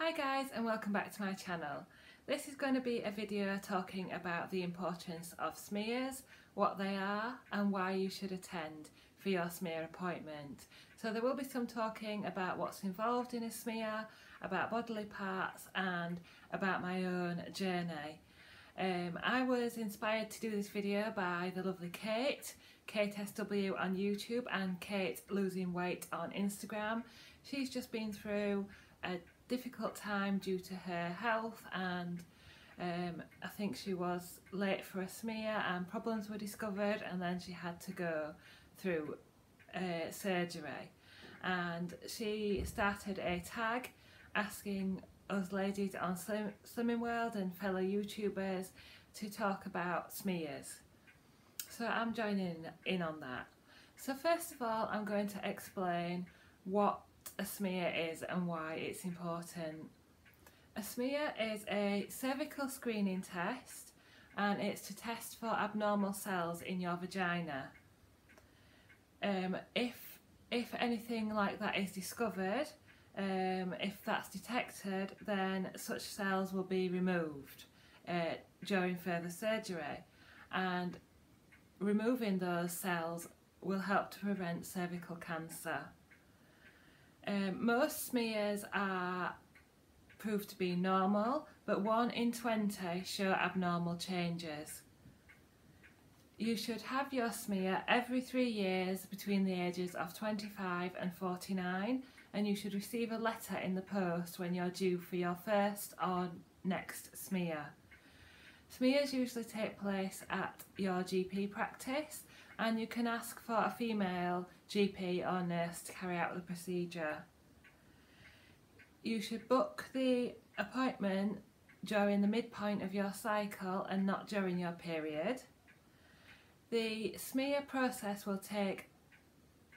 Hi guys, and welcome back to my channel. This is going to be a video talking about the importance of smears, what they are and why you should attend for your smear appointment. So there will be some talking about what's involved in a smear, about bodily parts and about my own journey. I was inspired to do this video by the lovely Kate SW on YouTube and Kate Losing Weight on Instagram. She's just been through a difficult time due to her health, and I think she was late for a smear and problems were discovered, and then she had to go through surgery, and she started a tag asking us ladies on Slimming World and fellow YouTubers to talk about smears. So I'm joining in on that. So first of all, I'm going to explain what a smear is and why it's important. A smear is a cervical screening test, and it's to test for abnormal cells in your vagina. If anything like that is discovered, if that's detected, then such cells will be removed during further surgery, and removing those cells will help to prevent cervical cancer. Most smears are proved to be normal, but 1 in 20 show abnormal changes. You should have your smear every 3 years between the ages of 25 and 49, and you should receive a letter in the post when you're due for your first or next smear. Smears usually take place at your GP practice, and you can ask for a female GP or nurse to carry out the procedure. You should book the appointment during the midpoint of your cycle and not during your period. The smear process will take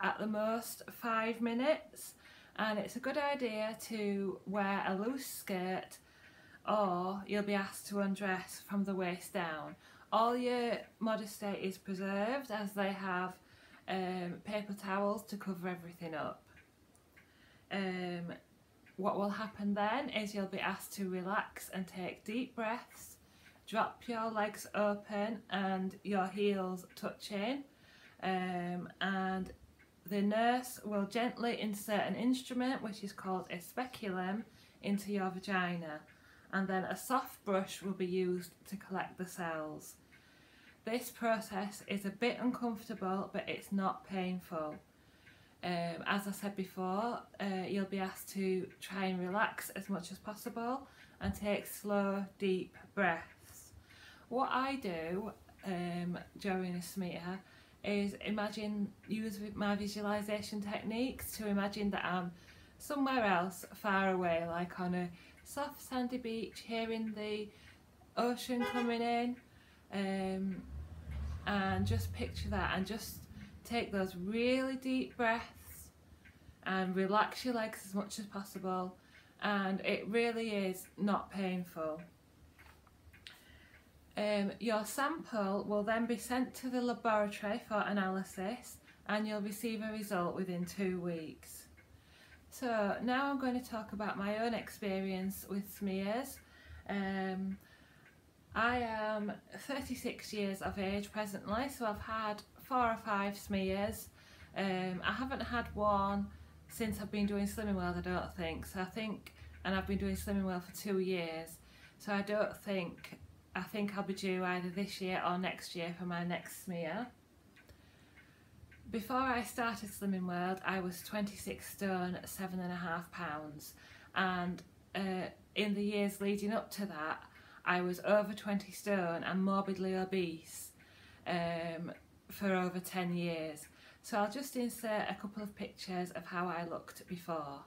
at the most 5 minutes, and it's a good idea to wear a loose skirt, or you'll be asked to undress from the waist down. All your modesty is preserved, as they have paper towels to cover everything up. What will happen then is you'll be asked to relax and take deep breaths, drop your legs open and your heels touching, and the nurse will gently insert an instrument, which is called a speculum, into your vagina, and then a soft brush will be used to collect the cells. This process is a bit uncomfortable, but it's not painful. As I said before, you'll be asked to try and relax as much as possible and take slow, deep breaths. What I do during a smear is use my visualisation techniques to imagine that I'm somewhere else far away, like on a soft sandy beach, hearing the ocean coming in, and just picture that, and just take those really deep breaths and relax your legs as much as possible, and it really is not painful. Your sample will then be sent to the laboratory for analysis, and you'll receive a result within 2 weeks. So now I'm going to talk about my own experience with smears. I am 36 years of age presently, so I've had 4 or 5 smears. I haven't had one since I've been doing Slimming World, I don't think. And I've been doing Slimming World for 2 years, so I think I'll be due either this year or next year for my next smear. Before I started Slimming World, I was 26 stone, 7.5 pounds, and in the years leading up to that, I was over 20 stone and morbidly obese for over 10 years. So I'll just insert a couple of pictures of how I looked before.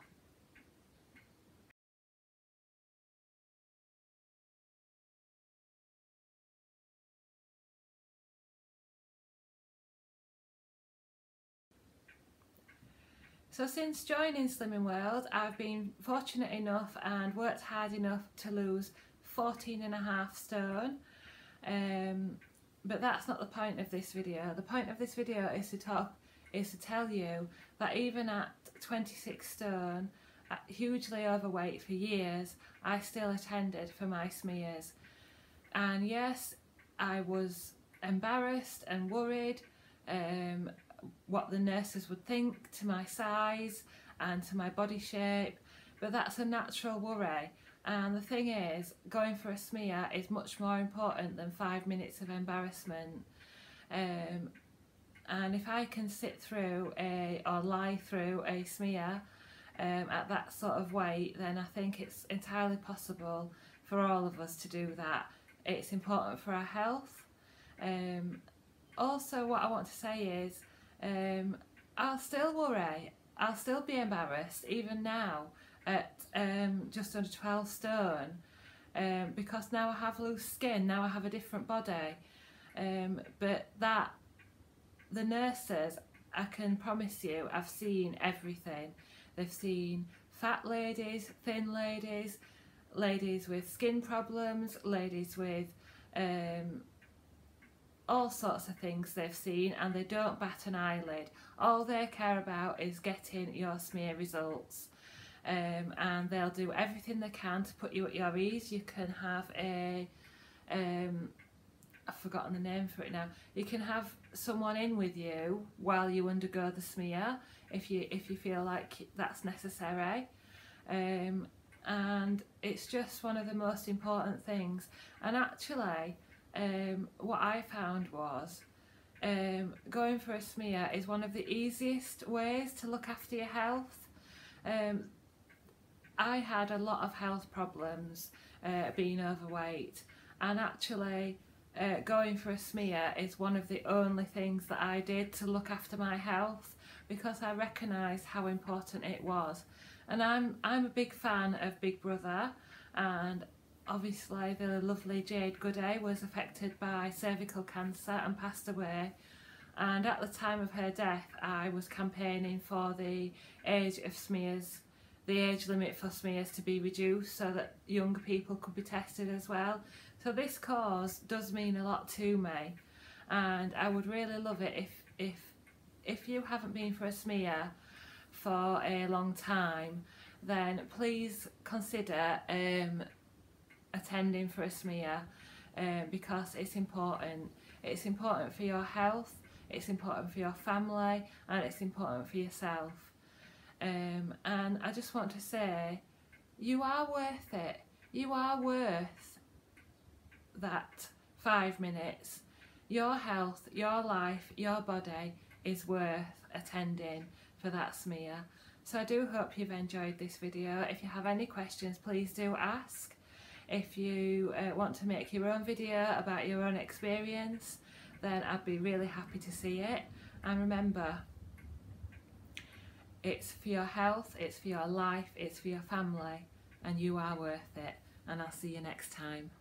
So since joining Slimming World, I've been fortunate enough and worked hard enough to lose 14.5 stone. But that's not the point of this video. The point of this video is to tell you that even at 26 stone, hugely overweight for years, I still attended for my smears. And yes, I was embarrassed and worried what the nurses would think to my size and to my body shape, but that's a natural worry. And the thing is, going for a smear is much more important than 5 minutes of embarrassment. And if I can sit through or lie through a smear at that sort of weight, then I think it's entirely possible for all of us to do that. It's important for our health. Also, what I want to say is, I'll still worry, I'll still be embarrassed even now at just under 12 stone, because now I have loose skin, now I have a different body. But that, the nurses, I can promise you, have seen everything. They've seen fat ladies, thin ladies, ladies with skin problems, ladies with all sorts of things they've seen, and they don't bat an eyelid. All they care about is getting your smear results, and they'll do everything they can to put you at your ease. You can have a I've forgotten the name for it now. You can have someone in with you while you undergo the smear if you feel like that's necessary, and it's just one of the most important things. And actually, what I found was going for a smear is one of the easiest ways to look after your health. I had a lot of health problems being overweight, and actually going for a smear is one of the only things that I did to look after my health, because I recognised how important it was. And I'm a big fan of Big Brother, and obviously the lovely Jade Goody was affected by cervical cancer and passed away. And at the time of her death, I was campaigning for the age of smears, the age limit for smears to be reduced so that younger people could be tested as well. So this cause does mean a lot to me, and I would really love it if you haven't been for a smear for a long time, then please consider attending for a smear, because it's important. It's important for your health, it's important for your family, and it's important for yourself. And I just want to say, you are worth it. You are worth that 5 minutes. Your health, your life, your body is worth attending for that smear. So I do hope you've enjoyed this video. If you have any questions, please do ask. If you want to make your own video about your own experience, then I'd be really happy to see it. And remember, it's for your health, it's for your life, it's for your family, and you are worth it. And I'll see you next time.